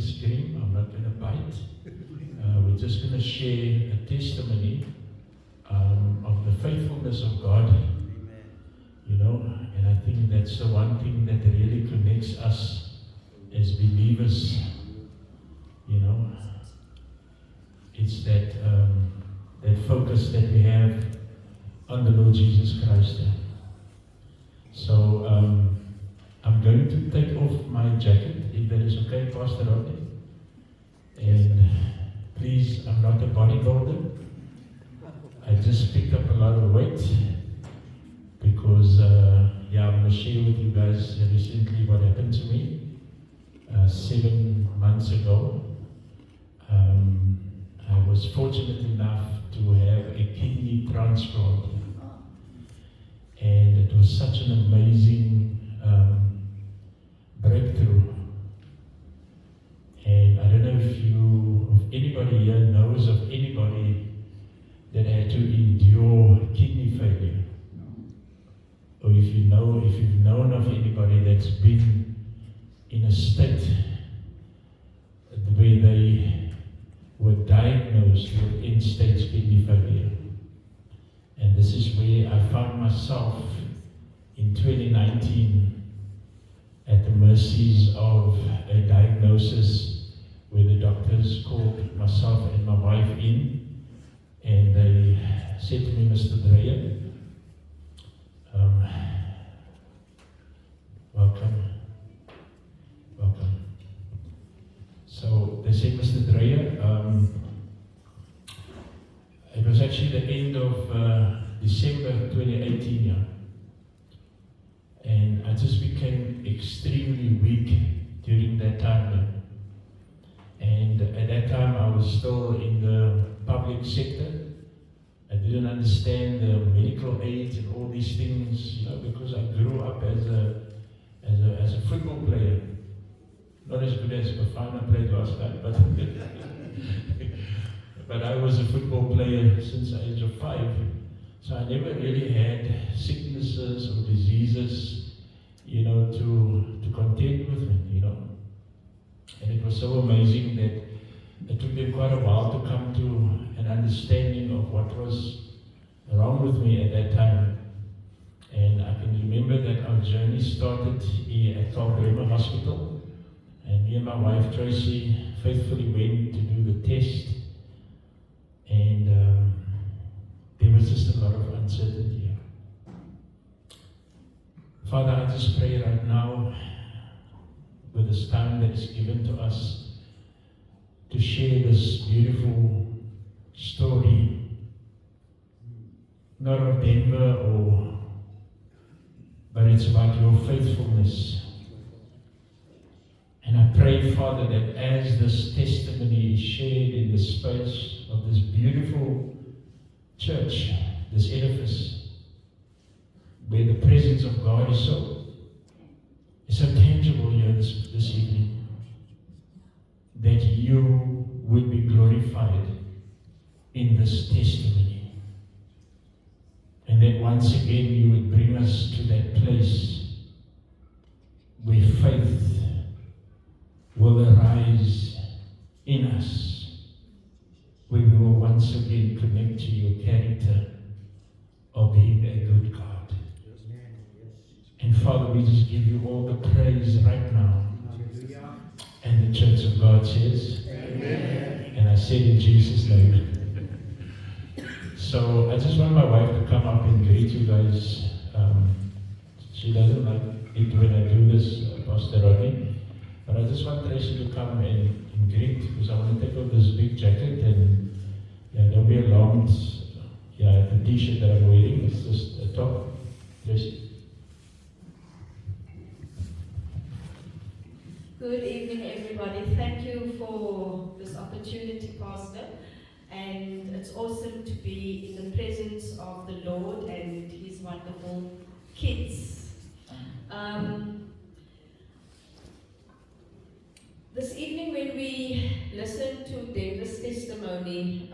scream, I'm not going to bite. We're just going to share a testimony of the faithfulness of God. You know, and I think that's the one thing that really connects us as believers. You know, it's that focus that we have on the Lord Jesus Christ. So I'm going to take off my jacket, if that is okay, Pastor Rodney. And please, I'm not a bodybuilder. I just picked up a lot of weight because, I'm going to share with you guys recently what happened to me 7 months ago. I was fortunate enough to have a kidney transplant, and it was such an amazing breakthrough. And I don't know if anybody here knows of anybody that had to endure kidney failure, or if you've known of anybody that's been in a state where they were diagnosed with end-stage kidney failure. And this is where I found myself in 2019 at the mercies of a diagnosis where the doctors called myself and my wife in, and they said to me, Mr. Dreyer, welcome. So they said, Mr. Dreyer, it was actually the end of December 2018, yeah. And I just became extremely weak during that time. And at that time I was still in the public sector. I didn't understand the medical aid and all these things, you know, because I grew up as a football player. Not as good as Bafana played last night, but I was a football player since the age of 5. So I never really had sicknesses or diseases, you know, to contend with me, you know. And it was so amazing that it took them quite a while to come to an understanding of what was wrong with me at that time. And I can remember that our journey started here at Kalbrema Hospital. And me and my wife Tracy faithfully went to do the test. And there was just a lot of uncertainty. Father, I just pray right now, with this time that is given to us, to share this beautiful story, not of Denver, but it's about your faithfulness. And I pray, Father, that as this testimony is shared in the space of this beautiful church, this edifice, where the presence of God is so tangible here this evening, that you would be glorified in this testimony. And that once again you would bring us to that place where faith will arise in us, where we will once again connect to your character of being a good God. And Father, we just give you all the praise right now. And the Church of God says, Amen. And I said in Jesus' name. So I just want my wife to come up and greet you guys. She doesn't like it when I do this, Pastor Rodney. But I just want Tracy to come and greet, because I want to take off this big jacket, and there'll be a long, the t-shirt that I'm wearing. It's just a top. Tracy. Good evening, everybody. Thank you for this opportunity, Pastor. And it's awesome to be in the presence of the Lord and His wonderful kids. This evening, when we listen to Denver's testimony,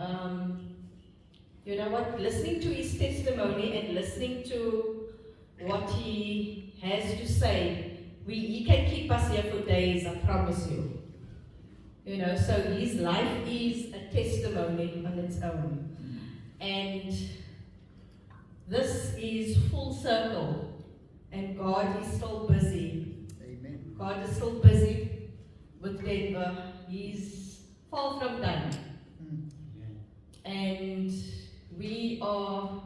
you know what? Listening to his testimony and listening to what he has to say, he can keep us here for days, I promise you. So his life is a testimony on its own. And this is full circle, and God is still busy. Amen. God is still busy with Denver. He's far from done. And we are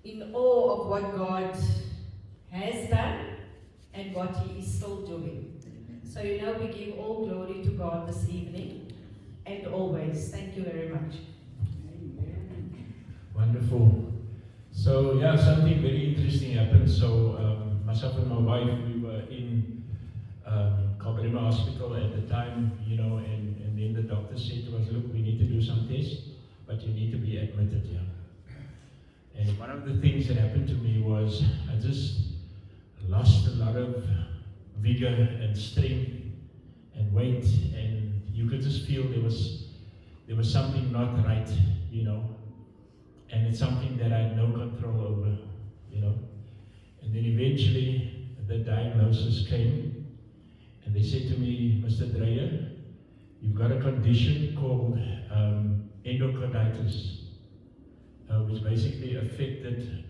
in awe of what God has done and what He is still doing. So we give all glory to God this evening and always. Thank you very much. Wonderful. So yeah, something very interesting happened. So myself and my wife, we were in Kabrima Hospital at the time, and then the doctor said to us, look, we need to do some tests, but you need to be admitted here. And one of the things that happened to me was I just lost a lot of vigor and strength and weight, and you could just feel there was something not right, and it's something that I had no control over, And then eventually the diagnosis came, and they said to me, Mr. Dreyer, you've got a condition called endocarditis, which basically affected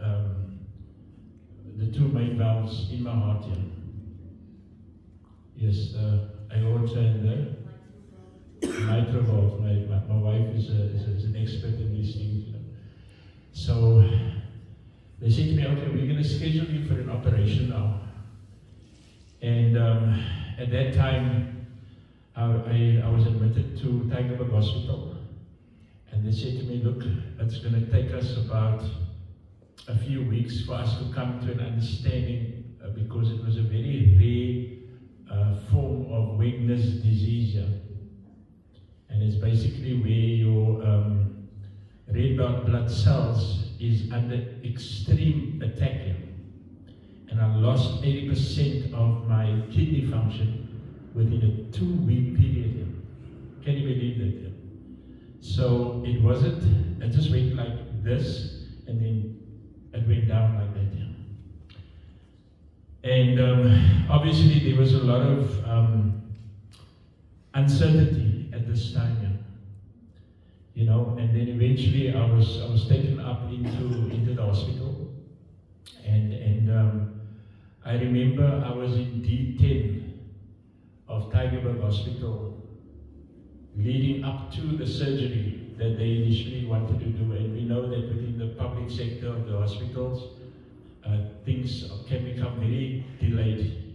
the two main valves in my heart here. Yes, the aorta and the mitral valve. My wife is an expert in these things. So they said to me, okay, we're going to schedule you for an operation now. And at that time, I was admitted to Tygerberg Hospital. And they said to me, look, it's going to take us about a few weeks for us to come to an understanding because it was a very rare form of Wegener's disease. Yeah? And it's basically where your red blood cells is under extreme attack here. And I lost 80% of my kidney function within a 2-week period here. Can you believe that? Yeah? So it wasn't, it just went like this, and then it went down like that. Yeah? And obviously there was a lot of uncertainty at this time. Yeah? And then eventually I was taken up into the hospital, and I remember I was in D10 of Tygerberg Hospital, leading up to the surgery that they initially wanted to do. And we know that within the public sector of the hospitals, things can become very delayed.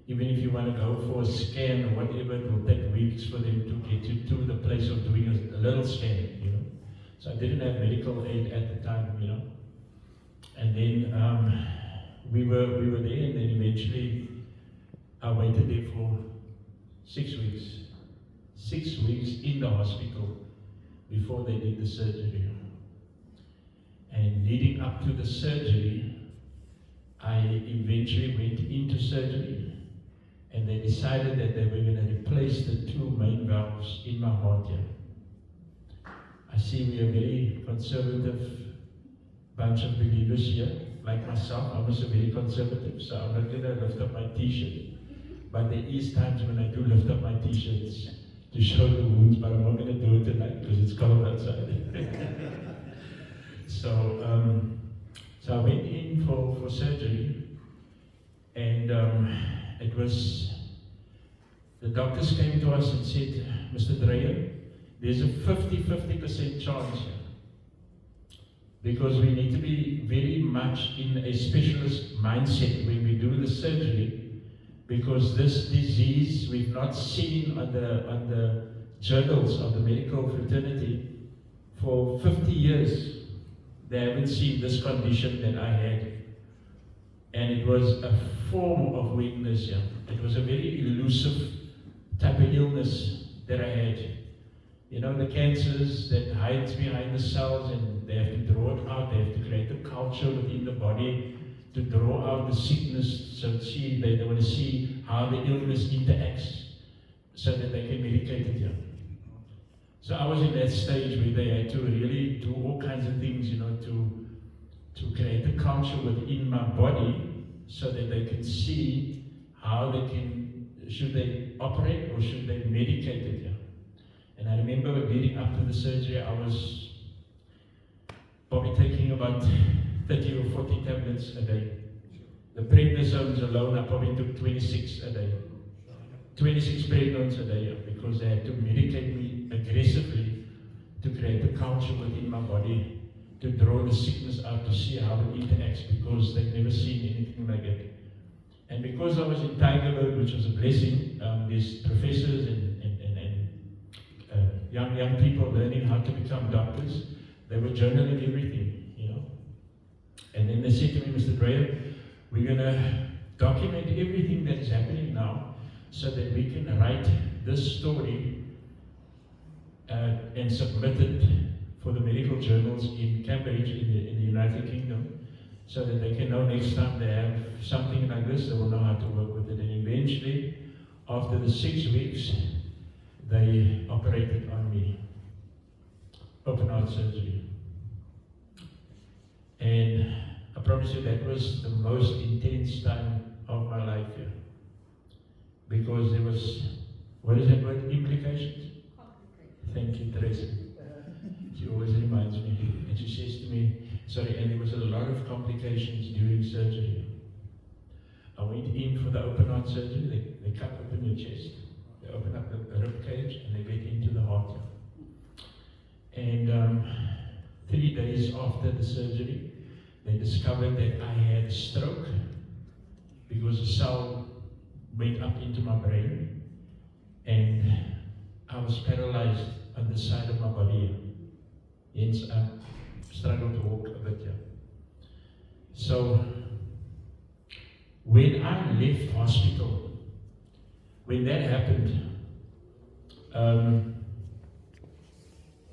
Even if you want to go for a scan or whatever, it will take weeks for them to get you to the place of doing a little scan, So I didn't have medical aid at the time, And then we were there, and then eventually I waited there for 6 weeks. 6 weeks in the hospital before they did the surgery. And leading up to the surgery, I eventually went into surgery. And they decided that they were going to replace the two main valves in my heart here. I see we are a very conservative bunch of believers here, like myself. I'm also very conservative, so I'm not going to lift up my t-shirt. But there is times when I do lift up my t-shirts to show the wounds, but I'm not going to do it tonight because it's cold outside. So I went in for surgery, and it was, the doctors came to us and said, Mr. Dreyer, there's a 50% chance here, because we need to be very much in a specialist mindset when we do the surgery, because this disease we've not seen on the journals of the medical fraternity for 50 years. They haven't seen this condition that I had. And it was a form of weakness. Yeah. It was a very elusive type of illness that I had. The cancers that hides behind the cells, and they have to draw it out. They have to create a culture within the body to draw out the sickness. So they want to see how the illness interacts so that they can medicate it. Yeah. So I was in that stage where they had to really do all kinds of things, to create a culture within my body so that they can see how they can, should they operate or should they medicate medicated. Yeah. And I remember leading up to the surgery, I was probably taking about 30 or 40 tablets a day. The prednisones alone, I probably took 26 a day. 26 prednisone a day, because they had to medicate me aggressively to create a culture within my body, to draw the sickness out, to see how it interacts, because they've never seen anything like it. And because I was in Tygerberg, which was a blessing, these professors and young people learning how to become doctors, they were journaling everything, you know. And then they said to me, Mr. Graham, we're going to document everything that is happening now so that we can write this story and submit it for the medical journals in Cambridge, in the United Kingdom, so that they can know next time they have something like this, they will know how to work with it. And eventually, after the 6 weeks, they operated on me, open heart surgery. And I promise you that was the most intense time of my life here. Because there was, what is that word, implications? Thank you, Teresa. She always reminds me. And she says to me, sorry, and there was a lot of complications during surgery. I went in for the open heart surgery. They cut open your chest. They open up the rib cage and they get into the heart. And 3 days after the surgery, they discovered that I had a stroke because a cell went up into my brain and I was paralyzed on the side of my body. Hence, I struggled to walk a bit here. So, when I left hospital, when that happened,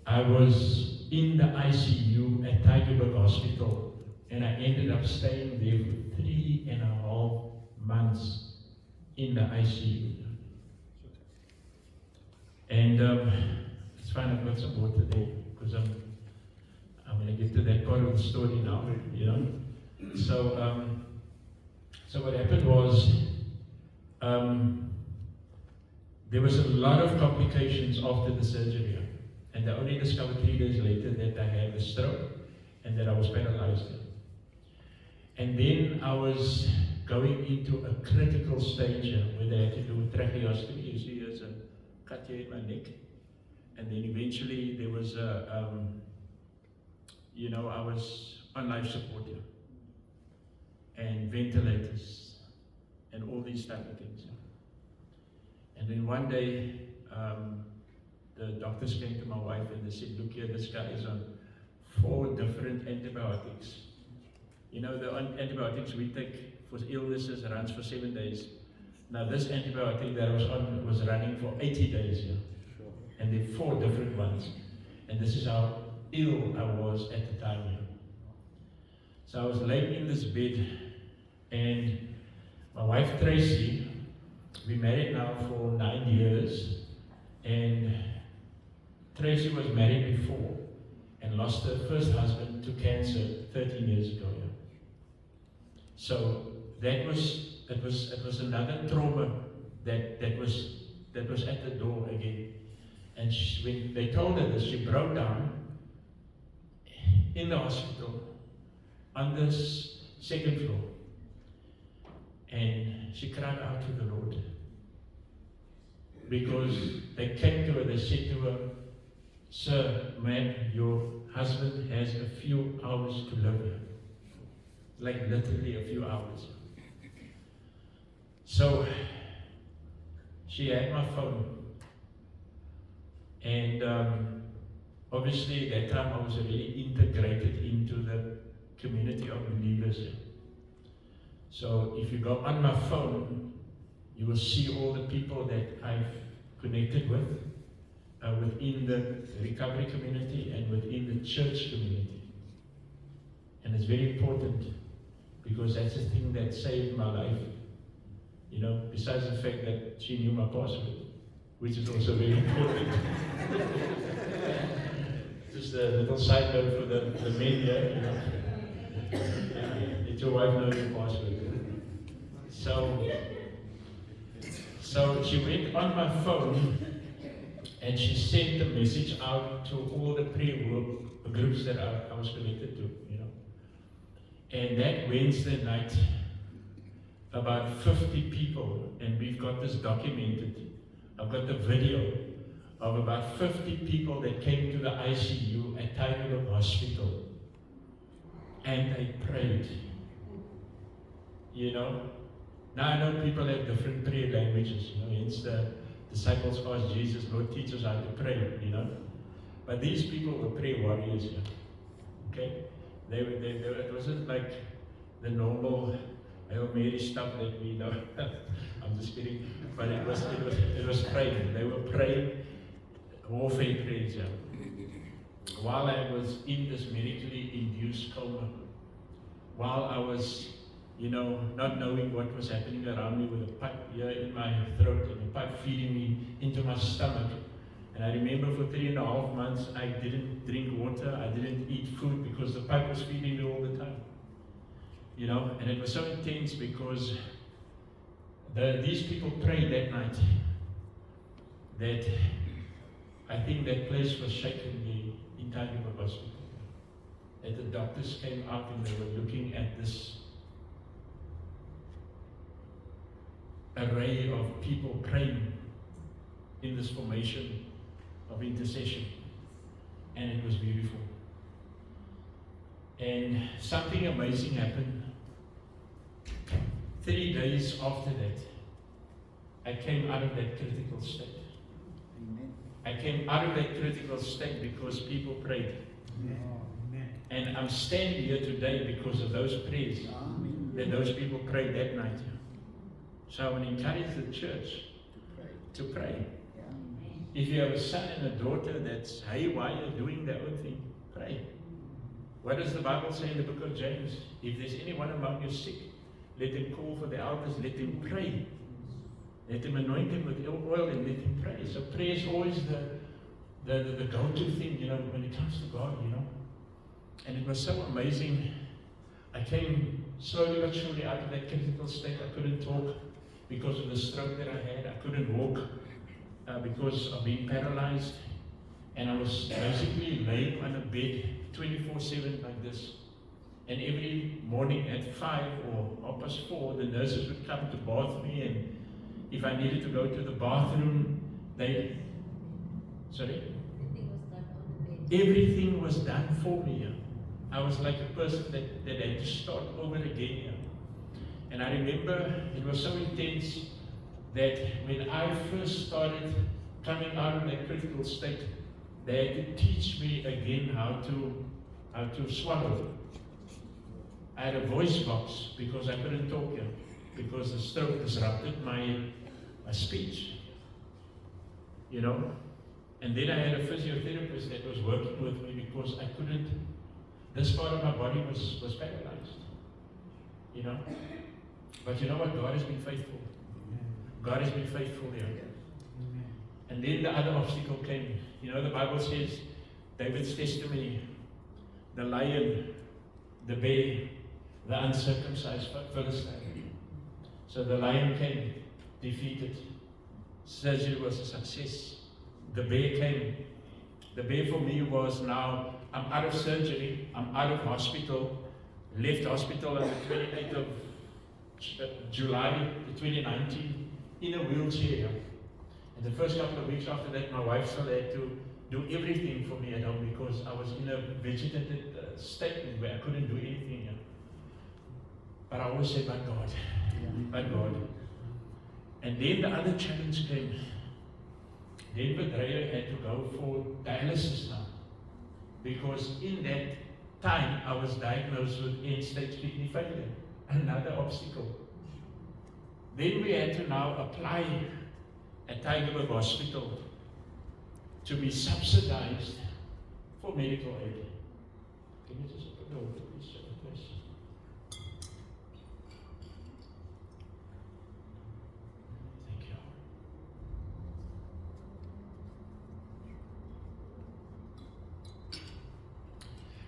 I was in the ICU at Tygerberg Hospital, and I ended up staying there for 3.5 months in the ICU. And it's fine, I've got some water there, because I'm going to get to that part of the story now, you know. So what happened was, there was a lot of complications after the surgery, and they only discovered 3 days later that I had a stroke and that I was paralyzed. And then I was going into a critical stage where they had to do a tracheostomy. You see, there's a cut here in my neck, and then eventually there was a, you know, I was on life support here, and ventilators, and all these type of things. And then one day, the doctors came to my wife and they said, look here, this guy is on 4 different antibiotics. You know, the antibiotics we take for illnesses runs for 7 days. Now this antibiotic that I was on was running for 80 days here. And there are 4 different ones. And this is how ill I was at the time here. So I was laying in this bed, and my wife Tracy, we married now for 9 years, and Tracy was married before and lost her first husband to cancer 13 years ago. Yeah. So it was another trauma that was at the door again. And when they told her this, she broke down in the hospital on this 2nd floor, and she cried out to the Lord, because they came to her, they said to her, sir, ma'am, your husband has a few hours to live, like literally a few hours. So she had my phone, and obviously at that time I was already integrated into the community of believers. So if you go on my phone, you will see all the people that I've connected with within the recovery community and within the church community. And it's very important, because that's the thing that saved my life. You know, besides the fact that she knew my password, which is also very important. Just a little side note for the media, you know. Let your wife know your password. So she went on my phone and she sent the message out to all the prayer groups that I was connected to, you know. And that Wednesday night, about 50 people, and we've got this documented. I've got the video of about 50 people that came to the ICU at Tygerberg Hospital. And they prayed. You know? Now I know people have different prayer languages, you know, hence the disciples asked Jesus, Lord, teach us how to pray, you know. But these people were prayer warriors here. Okay? It wasn't like the normal Hail Mary stuff that we know. I'm just kidding. But it was praying. They were praying warfare prayers. Yeah. While I was in this medically induced coma, while I was, you know, not knowing what was happening around me with a pipe here in my throat and a pipe feeding me into my stomach. And I remember for 3.5 months I didn't drink water, I didn't eat food because the pipe was feeding me all the time. You know, and it was so intense because these people prayed that night that I think that place was shaken, the entire hospital. That the doctors came out and they were looking at this array of people praying in this formation of intercession, and it was beautiful. And something amazing happened. 3 days after that, I came out of that critical state. Amen. I came out of that critical state because people prayed. Amen. And I'm standing here today because of those prayers that those people prayed that night. So I want to encourage the church to pray. If you have a son and a daughter that's haywire doing their own thing, pray. What does the Bible say in the book of James? If there's anyone among you sick, let him call for the elders, let him pray. Let him anoint him with oil and let him pray. So prayer is always the go-to thing, you know, when it comes to God, you know. And it was so amazing. I came slowly but surely out of that critical state. I couldn't talk because of the stroke that I had. I couldn't walk because of being paralyzed. And I was basically laying on a bed 24/7 like this. And every morning at 5 or 4:30, the nurses would come to bath me, and if I needed to go to the bathroom, they... Sorry? Everything was done for me. I was like a person that had to start over again. And I remember it was so intense that when I first started coming out of that critical state, they had to teach me again how to swallow. I had a voice box because I couldn't talk here, because the stroke disrupted my speech, you know. And then I had a physiotherapist that was working with me because I couldn't, this part of my body was paralyzed, you know. But you know what? God has been faithful. God has been faithful here. And then the other obstacle came. You know, the Bible says, David's testimony, the lion, the bear, the uncircumcised Philistine. So the lion came, defeated. Surgery was a success. The bear came. The bear for me was now, I'm out of surgery, I'm out of hospital, left hospital on the 28th of July 2019 in a wheelchair. And the first couple of weeks after that, my wife still had to do everything for me at home because I was in a vegetated state where I couldn't do anything. But I always said, by God, by God. And then the other challenge came. Then Bedreyer had to go for dialysis now. Because in that time, I was diagnosed with end-stage kidney failure. Another obstacle. Then we had to now apply at Tygerberg Hospital to be subsidized for medical aid. Can you just open the water, please? Thank you.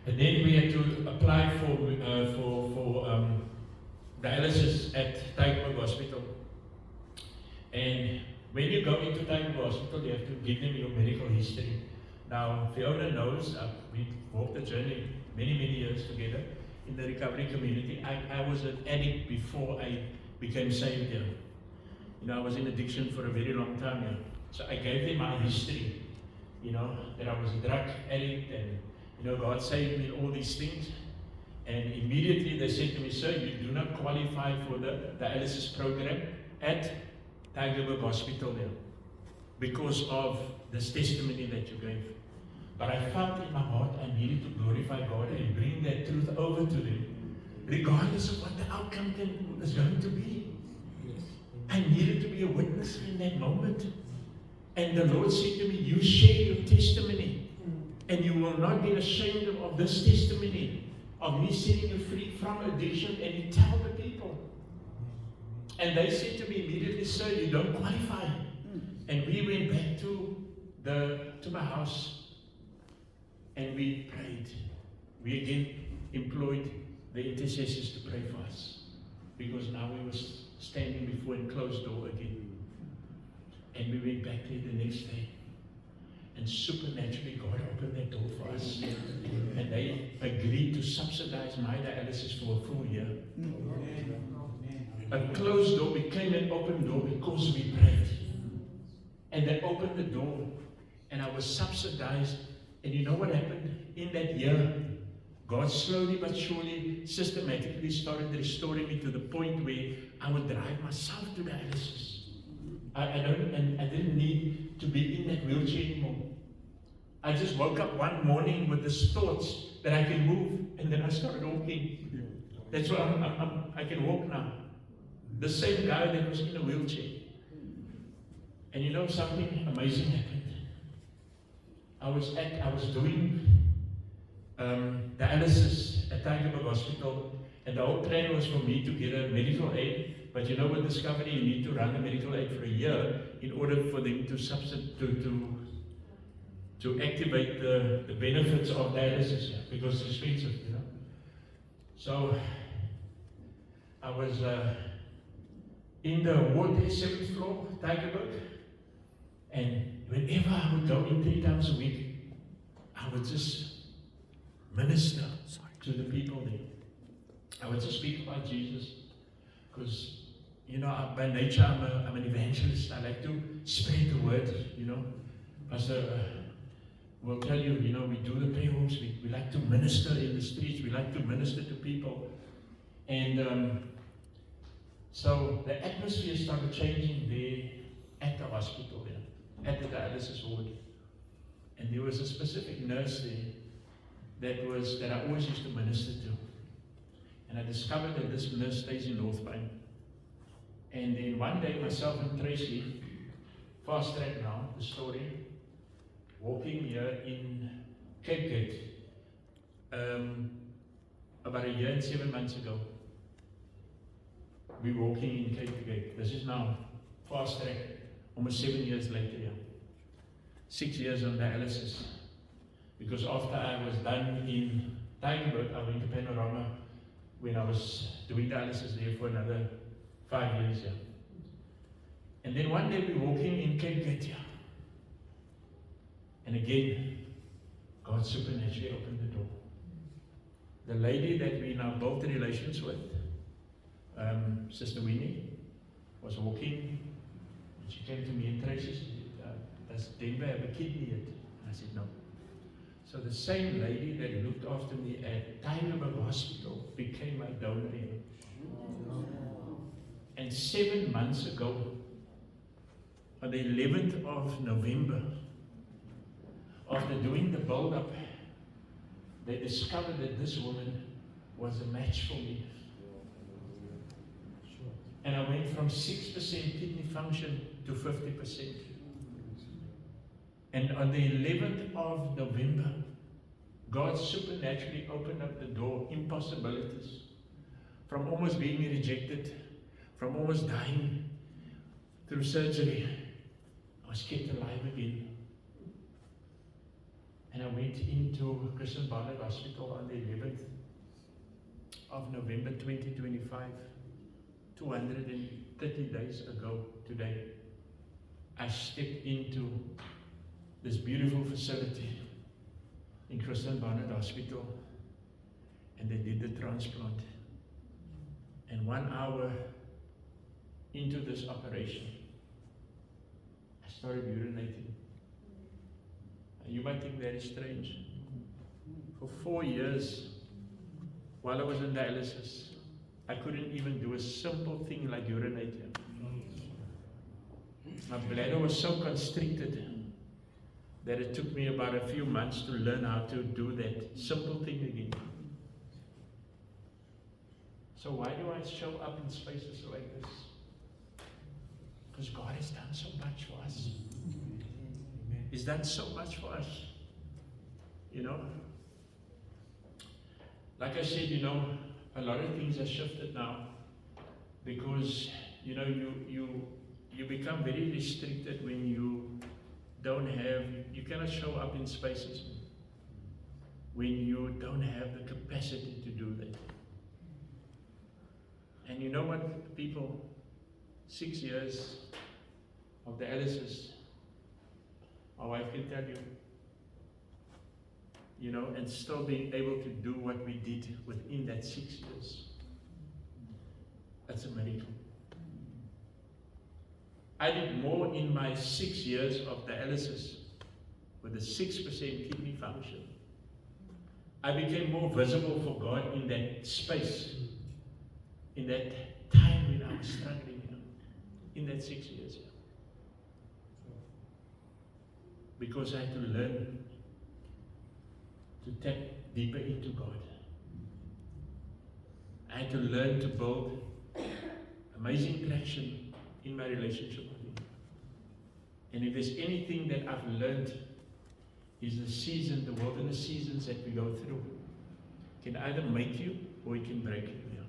And then we had to apply for dialysis at Tygerberg Hospital. And when you go into Tygerberg Hospital, you have to give them your medical history. Now, Fiona knows, we walked the journey many years together in the recovery community. I was an addict before I became saved here. You know, I was in addiction for a very long time here. So I gave them my history, you know, that I was a drug addict and, you know, God saved me and all these things. And immediately they said to me, sir, you do not qualify for the dialysis program at Tygerberg Hospital there because of this testimony that you gave. But I felt in my heart I needed to glorify God and bring that truth over to them, regardless of what the outcome is going to be. I needed to be a witness in that moment. And the Lord said to me, you share your testimony, and you will not be ashamed of this testimony, of me setting you free from addiction, and you tell the people. And they said to me immediately, sir, you don't qualify. And we went back to my house, and we prayed. We again employed the intercessors to pray for us, because now we were standing before a closed door again. And we went back there the next day. And supernaturally, God opened that door for us. And they agreed to subsidize my dialysis for a full year. A closed door became an open door because we prayed. And they opened the door, and I was subsidized. And you know what happened? In that year, God slowly but surely, systematically started restoring me to the point where I would drive myself to dialysis. I didn't need to be in that wheelchair anymore. I just woke up one morning with this thoughts that I can move, and then I started walking. That's why I can walk now. The same guy that was in a wheelchair. And you know, something amazing happened. I was doing dialysis at Tygerberg Hospital, and the whole plan was for me to get a medical aid. But you know, with Discovery, you need to run the medical aid for a year in order for them to activate the benefits of dialysis, because it's expensive, you know. So I was in the ward there, 7th floor, Tygerberg, and whenever I would go in 3 times a week, I would just minister to the people there. I would just speak about Jesus, because, you know, by nature I'm an evangelist. I like to spread the word, you know. Pastor will tell you, you know, we do the prayer rooms, we like to minister in the streets, we like to minister to people. And so the atmosphere started changing there at the hospital there, at the dialysis ward. And there was a specific nurse there that I always used to minister to. And I discovered that this nurse stays in Northbank. And then one day, myself and Tracy, fast track now, the story, walking here in Cape Gate, about a year and 7 months ago. We're walking in Cape Gate. This is now fast track, almost 7 years later, yeah. 6 years on dialysis. Because after I was done in Tygerberg, I went to Panorama when I was doing dialysis there for another 5 years, yeah. And then one day we're walking in Cape Gate, yeah. And again, God supernaturally opened the door. The lady that we now built relations with, Sister Winnie, was walking, and she came to me and Tracy said, does Denver have a kidney yet? And I said, no. So the same lady that looked after me at Tygerberg Hospital became my donor here. And 7 months ago, on the 11th of November, after doing the build-up, they discovered that this woman was a match for me. And I went from 6% kidney function to 50%. And on the 11th of November, God supernaturally opened up the door, impossibilities, from almost being rejected, from almost dying through surgery. I was kept alive again. And I went into Christian Barnard Hospital on the 11th of November 2025, 230 days ago today. I stepped into this beautiful facility in Christian Barnard Hospital, and they did the transplant. And 1 hour into this operation, I started urinating. You might think that is strange. For 4 years, while I was in dialysis, I couldn't even do a simple thing like urinate. My bladder was so constricted that it took me about a few months to learn how to do that simple thing again. So why do I show up in spaces like this? Because God has done so much for us. He's done so much for us. You know? Like I said, a lot of things have shifted now because, you become very restricted when you you cannot show up in spaces when you don't have the capacity to do that. And you know what, people, 6 years of dialysis, my wife can tell you, and still being able to do what we did within that 6 years. That's a miracle. I did more in my 6 years of dialysis with a 6% kidney function. I became more visible for God in that space, in that time when I was struggling, in that 6 years. Because I had to learn to tap deeper into God. I had to learn to build amazing traction in my relationship with Him. And if there's anything that I've learned, is the wilderness seasons that we go through can either make you or it can break you.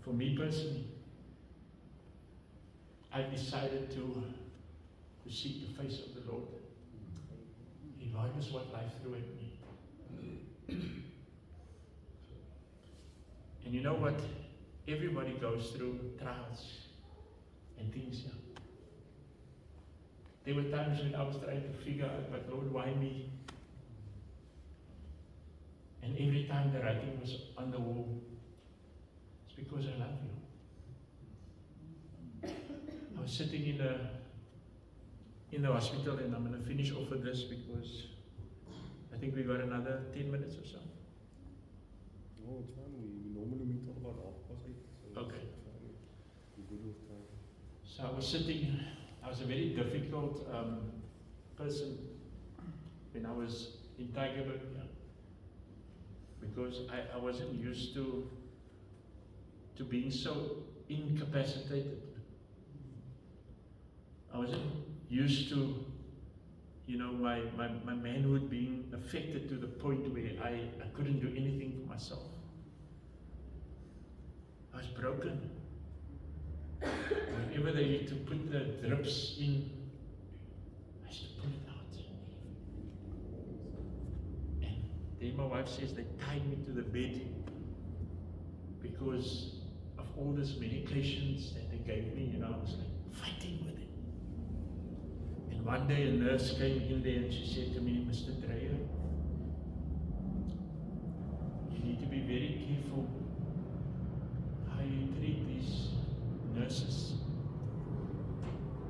For me personally, I've decided to seek the face of the Lord, regardless what life threw at me. And you know what? Everybody goes through trials and things. There were times when I was trying to figure out, but Lord, why me? And every time the writing was on the wall, it's because I love you. I was sitting in the hospital, and I'm going to finish off with this because I think we got another 10 minutes or so. No, it's fine. We normally meet till about 8:30. So Okay. we're good with time. So I was sitting, I was a very difficult person when I was in Tygerberg, because I wasn't used to being so incapacitated. I wasn't used to, my manhood being affected to the point where I couldn't do anything for myself. I was broken. Whenever they need to put the drips in, I used to pull it out. And then my wife says they tied me to the bed because of all these medications that they gave me, I was like fighting with it. And one day a nurse came in there and she said to me, Mr. Dreyer, you need to be very careful how you treat these nurses,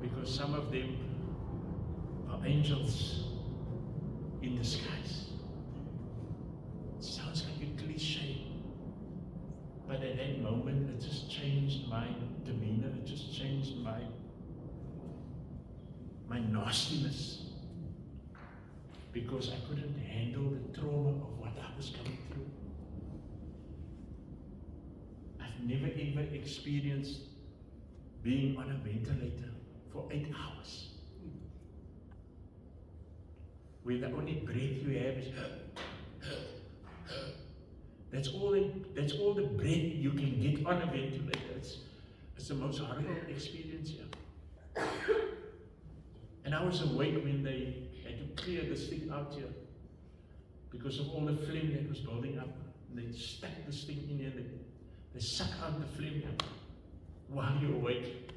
because some of them are angels in disguise. It sounds like a cliche, but at that moment it just changed my demeanor, it just changed my nastiness, because I couldn't handle the trauma of what I was going through. I've never ever experienced being on a ventilator for 8 hours, where the only breath you have is that's all the breath you can get on a ventilator. It's the most horrible experience here. And I was awake when they had to clear this thing out here because of all the phlegm that was building up. And they stuck this thing in here, they suck out the phlegm while you're awake.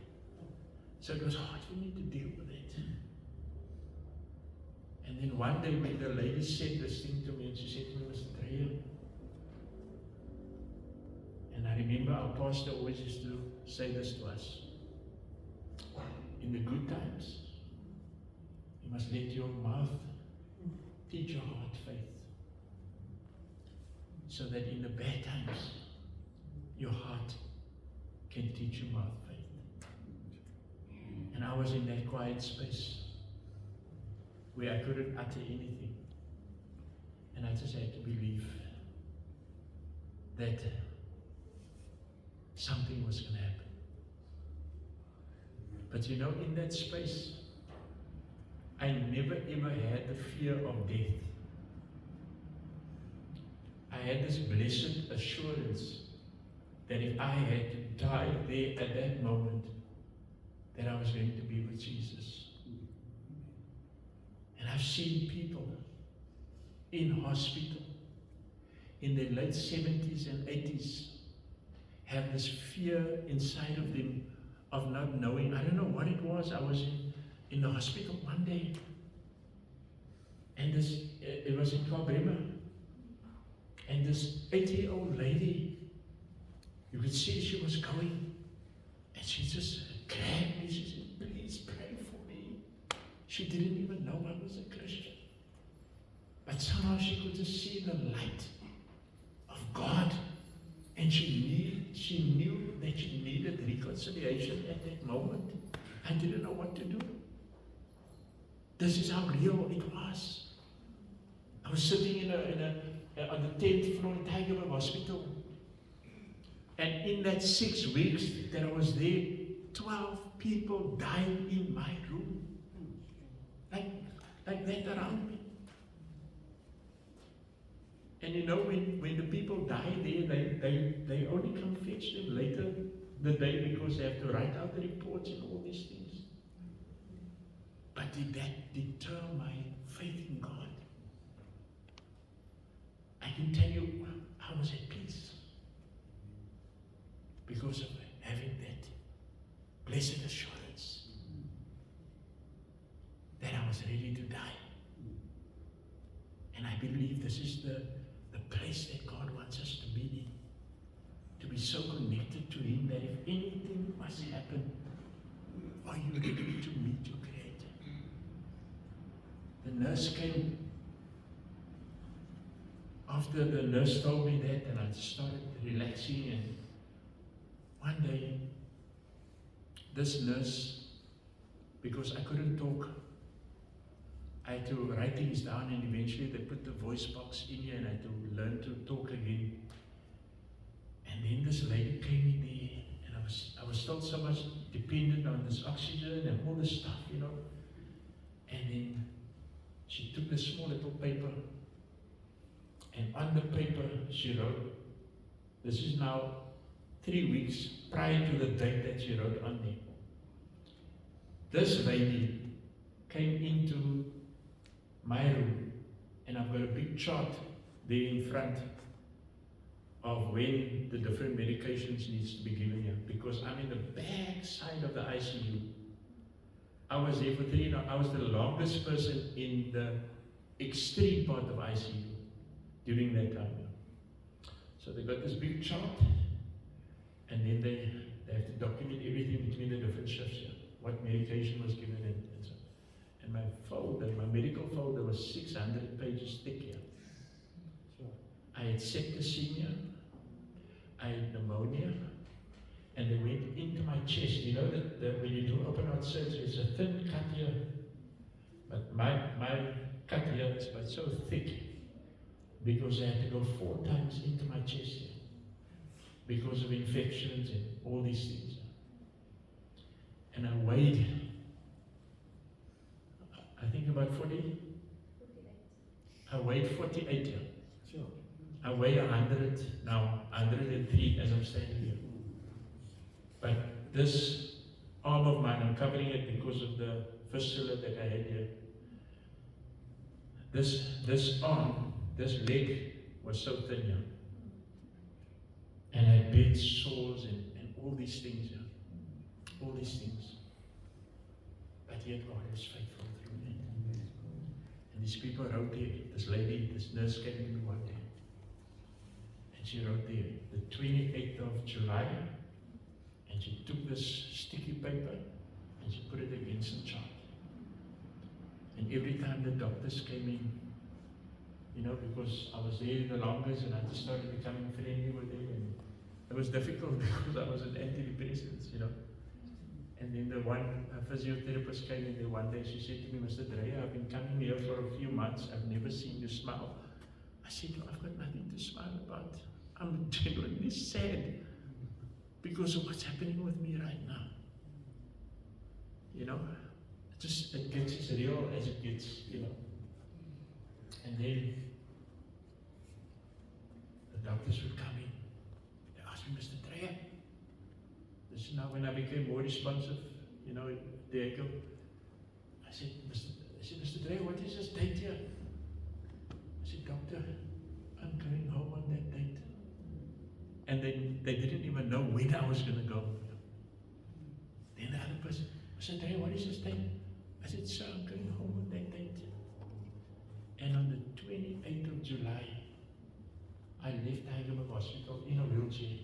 So it was hard for me to deal with it. And then one day when the lady said this thing to me, and she said to me, Mr. Dreyer, and I remember our pastor always used to say this to us, in the good times, you must let your mouth teach your heart faith, so that in the bad times, your heart can teach your mouth faith. And I was in that quiet space where I couldn't utter anything. And I just had to believe that something was going to happen. But you know, in that space, I never ever had the fear of death. I had this blessed assurance that if I had to die there at that moment, that I was going to be with Jesus. And I've seen people in hospital in their late 70s and 80s have this fear inside of them of not knowing. I don't know what it was. I was in the hospital one day, and it was in Kwabema, and this 80-year-old lady, you could see she was going, and she just grabbed me. She said, please pray for me. She didn't even know I was a Christian. But somehow she could just see the light of God. And she knew that she needed reconciliation at that moment. I didn't know what to do. This is how real it was. I was sitting on the 10th floor in Tygerberg Hospital. And in that 6 weeks that I was there, 12 people died in my room. Like that around me. And you know, when the people die there, they only come fetch them later the day because they have to write out the reports and all these things. But did that deter my faith in God? I can tell you I was at peace because of having that blessed assurance that I was ready to die. And I believe this is the place that God wants us to be in. To be so connected to Him that if anything must happen, are you ready to meet your Creator? The nurse came. After the nurse told me that, and I started relaxing, and one day, this nurse, because I couldn't talk, I had to write things down, and eventually they put the voice box in here and I had to learn to talk again. And then this lady came in there, and I was still so much dependent on this oxygen and all this stuff, you know. And then she took this small little paper, and on the paper she wrote, this is now 3 weeks prior to the date that she wrote on there. This lady came into my room, and I've got a big chart there in front of when the different medications needs to be given here, because I'm in the back side of the ICU. I was there for 3 hours. I was the longest person in the extreme part of ICU during that time. So they got this big chart, and then they have to document everything between the different shifts here, what medication was given and so on. And my folder, my medical folder was 600 pages thick here. I had septicemia, I had pneumonia, and they went into my chest. You know that when you do open heart surgery, it's a thin cut here, but my cut here is but so thick because I had to go 4 times into my chest here because of infections and all these things. And I weighed, I think about 40. I weighed 48 here. Sure. I weigh 100 now, 103 as I'm standing here. But this arm of mine, I'm covering it because of the fistula that I had here. This arm, this leg was so thin here. And I had bed sores and all these things here. All these things. But yet God is faithful through that. And these people wrote there, this lady, this nurse came to me one day. And she wrote there, the 28th of July, and she took this sticky paper and she put it against the chart. And every time the doctors came in, because I was there the longest and I just started becoming friendly with them. And it was difficult because I was an antidepressant, And then the one physiotherapist came in there one day, she said to me, Mr. Dreyer, I've been coming here for a few months, I've never seen you smile. I said, I've got nothing to smile about. I'm genuinely sad because of what's happening with me right now. It gets as real as it gets, And then the doctors would come in. They asked me, Mr. Dreyer, this is now when I became more responsive, there I go. I said, Mr. Dreyer, what is this date here? I said, Doctor, I'm going home on that date. And then they didn't even know when I was going to go. Then the other person, Mr. Dreyer, what is this date? I said, sir, I'm going home on that date. And on the 28th of July, I left Tygerberg Hospital in a wheelchair.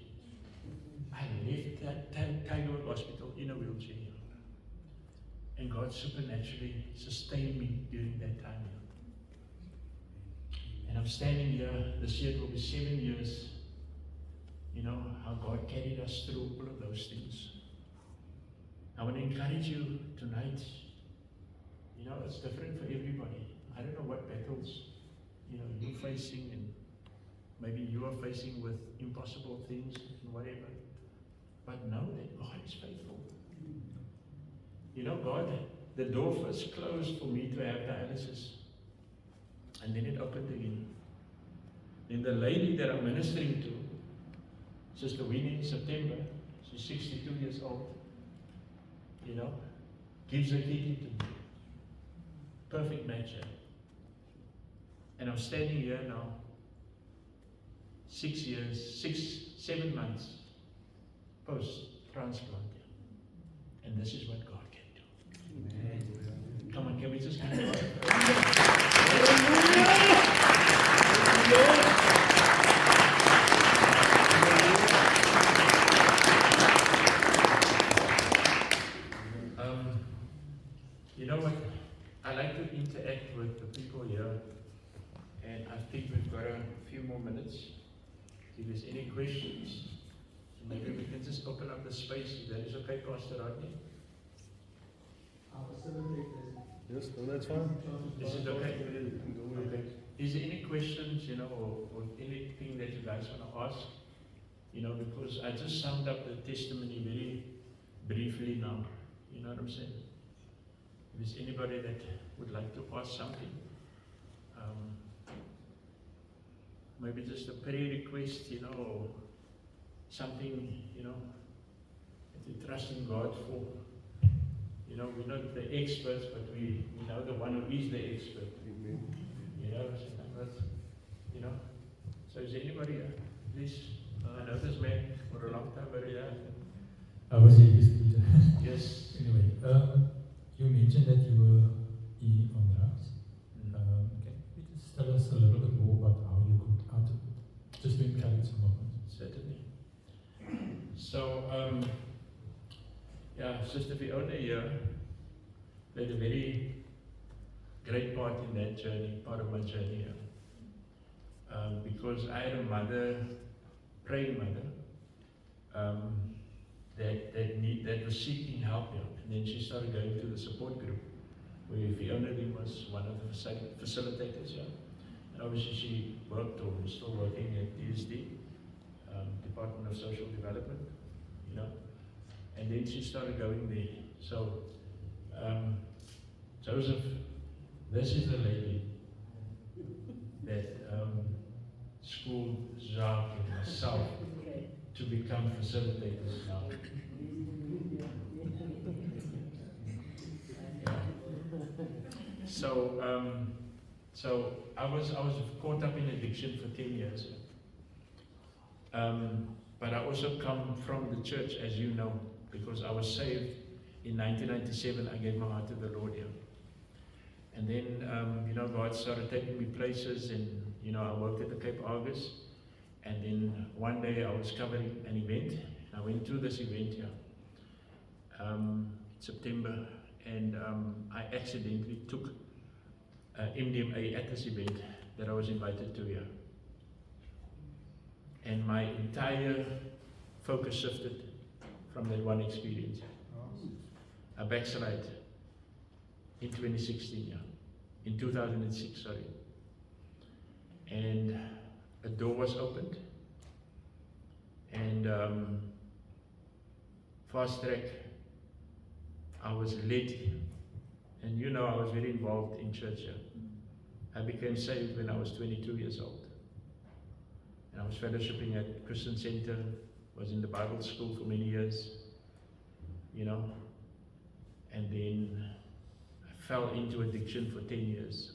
I left that Tygerberg Hospital in a wheelchair. And God supernaturally sustained me during that time. And I'm standing here, this year it will be 7 years, how God carried us through all of those things. I want to encourage you tonight, it's different for everybody. I don't know what battles, you're facing, and maybe you are facing with impossible things and whatever. But know that God is faithful. God, the door first closed for me to have dialysis. And then it opened again. Then the lady that I'm ministering to, Sister Winnie in September, she's 62 years old, gives a kitty to me. Perfect match. And I'm standing here now, 7 months post-transplant. And this is what God can do. Amen. Come on, can we just give God You know what? I like to interact with the people here, and I think we've got a few more minutes. If there's any questions, maybe we can just open up the space. If that is okay, Pastor Rodney? I'll facilitate this. Yes, no, that's fine. Is it okay? You can go ahead. Okay. Is there any questions, or anything that you guys want to ask? Because I just summed up the testimony very briefly now. You know what I'm saying? If there's anybody that would like to ask something, maybe just a prayer request, or something, that you trust in God for. We're not the experts, but we know the one who is the expert. Amen. So is there anybody here? Please, I know this man for a long time, but yeah. I was here yesterday. Yes. Anyway, you mentioned that you were on drugs. Can you just tell us a little bit more about how you got out of it? Just to encourage some of us. Certainly. So, Sister Fiona here played a very great part in that journey, part of my journey here. Because I had a mother, praying mother, that was seeking help here. And then she started going to the support group, where Fiona was one of the facilitators here. And obviously she worked, or was still working at DSD, Department of Social Development, And then she started going there. So, Joseph, this is the lady that schooled Jacques and myself to become facilitators now. So I was caught up in addiction for 10 years. But I also come from the church, as you know, because I was saved in 1997, I gave my heart to the Lord here. And then, God started taking me places, and, I worked at the Cape Argus. And then one day I was covering an event, and I went to this event here, September, and I accidentally took MDMA at this event that I was invited to here. And my entire focus shifted from that one experience. I backslid in 2016, in 2006, sorry. And a door was opened, and fast track, I was led, and I was very involved in church here. I became saved when I was 22 years old. And I was fellowshipping at Christian Center, was in the Bible school for many years, and then I fell into addiction for 10 years.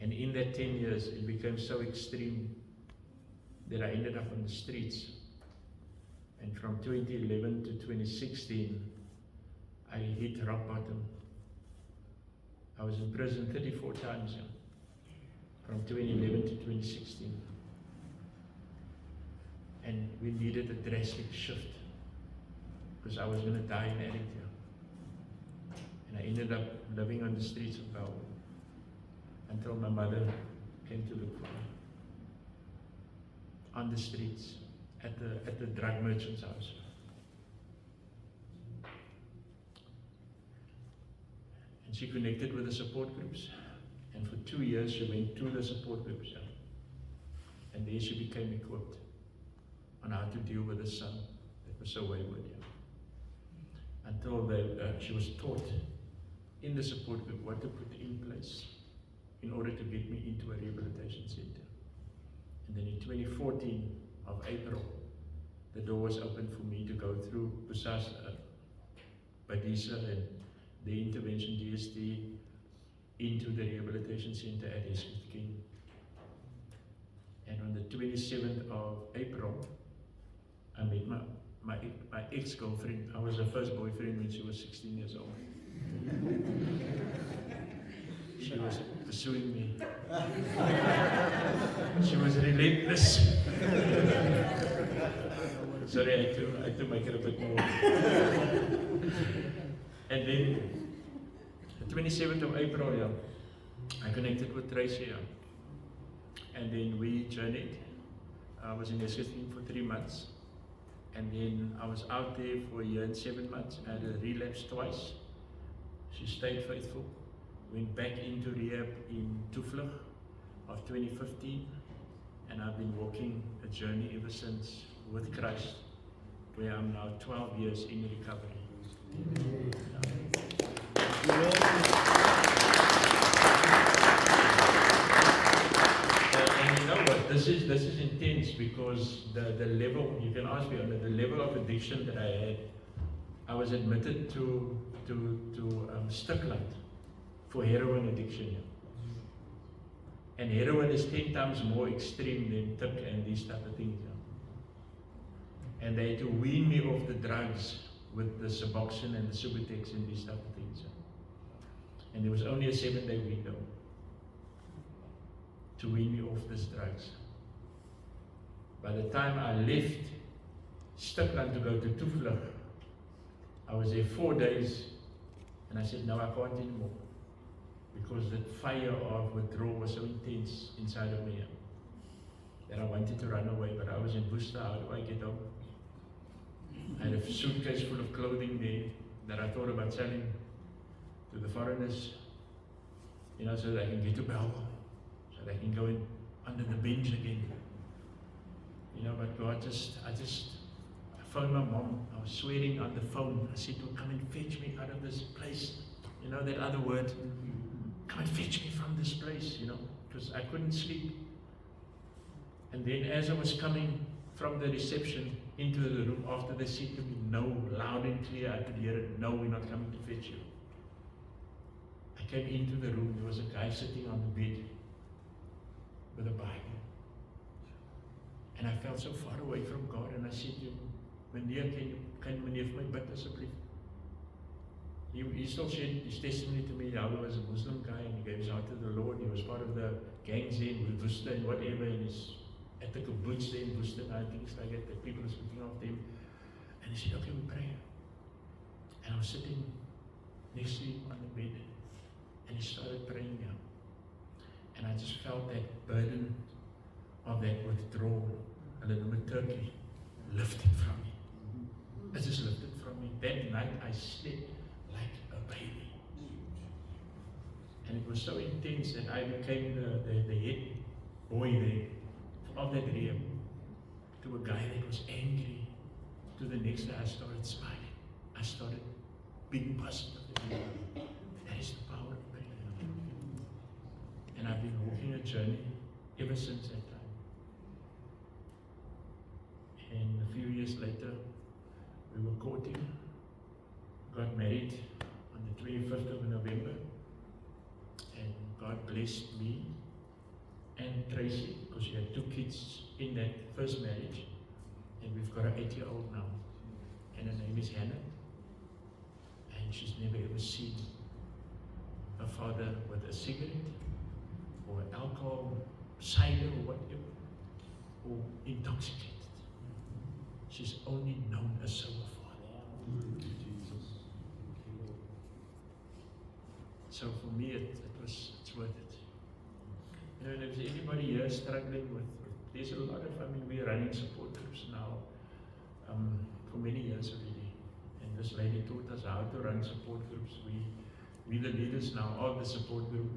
And in that 10 years, it became so extreme that I ended up on the streets. And from 2011 to 2016, I hit rock bottom. I was in prison 34 times, from 2011 to 2016. And we needed a drastic shift, because I was going to die in addict here. And I ended up living on the streets of Bellville until my mother came to look for me. On the streets, at the drug merchant's house. And she connected with the support groups. And for 2 years she went to the support groups. And there she became equipped on how to deal with a son that was so wayward. Until she was taught in the support group what to put in place in order to get me into a rehabilitation center. And then in 2014 of April, the door was opened for me to go through Badisa and the intervention DST into the rehabilitation center at Hesketh King. And on the 27th of April, I met my ex-girlfriend. I was her first boyfriend when she was 16 years old. She was pursuing me. She was relentless. Sorry, I had to make it a bit more. And then, the 27th of April, I connected with Tracy, and then we journeyed. I was in Hesketh for 3 months, and then I was out there for 1 year and 7 months. I had a relapse twice. She stayed faithful. Went back into rehab in Tuvlug of 2015, and I've been walking a journey ever since with Christ, where I'm now 12 years in recovery. And you know what? This is intense, because the level, you can ask me, on the level of addiction that I had, I was admitted to Stikland for heroin addiction. And heroin is 10 times more extreme than tik and these type of things. And they had to wean me off the drugs with the Suboxone and the Subutex and these type of things. And there was only a 7-day window to wean me off these drugs. By the time I left Stikland to go to Tuvlug, I was there 4 days, and I said, no, I can't anymore. Because the fire of withdrawal was so intense inside of me that I wanted to run away, but I was in Worcester. How do I get home? I had a suitcase full of clothing there that I thought about selling to the foreigners, so that I can get to Bellville, so that I can go in under the bench again. But God I phoned my mom. I was swearing on the phone. I said to her, come and fetch me out of this place. That other word. Come and fetch me from this place, because I couldn't sleep. And then as I was coming from the reception into the room, after they said to me, no, loud and clear, I could hear it, no, we're not coming to fetch you. I came into the room, there was a guy sitting on the bed with a Bible. And I felt so far away from God, and I said to him, meneer, kan meneer vir my bid asseblief? he still shared his testimony to me, how he was a Muslim guy and he gave his heart to the Lord. He was part of the gangs there in Worcester and whatever, and he's at the kibbutz there in Worcester and things like that. The people are speaking of him. And he said, okay, we pray. And I was sitting next to him on the bed and he started praying now. And I just felt that burden of that withdrawal, a little bit Turkey, lifted from me. It just lifted from me. That night I slept like a baby. And it was so intense that I became the head boy there of that realm. To a guy that was angry. To the next day I started smiling. I started being positive. That is the power of prayer. And I've been walking a journey ever since that time. And a few years later, we were courting, got married on the 25th of November, and God blessed me and Tracy, because she had 2 kids in that first marriage, and we've got an 8-year-old now, and her name is Hannah, and she's never ever seen her father with a cigarette, or alcohol, cider, or whatever, or intoxicated. She's only known a sober father. So for me, it's worth it. You know, if there's anybody here struggling with there's a lot of, we're running support groups now for many years already. And this lady taught us how to run support groups. We the leaders now of the support group,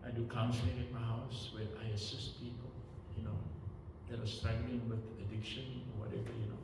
I do counseling at my house where I assist people, you know, that are struggling with addiction or whatever, you know.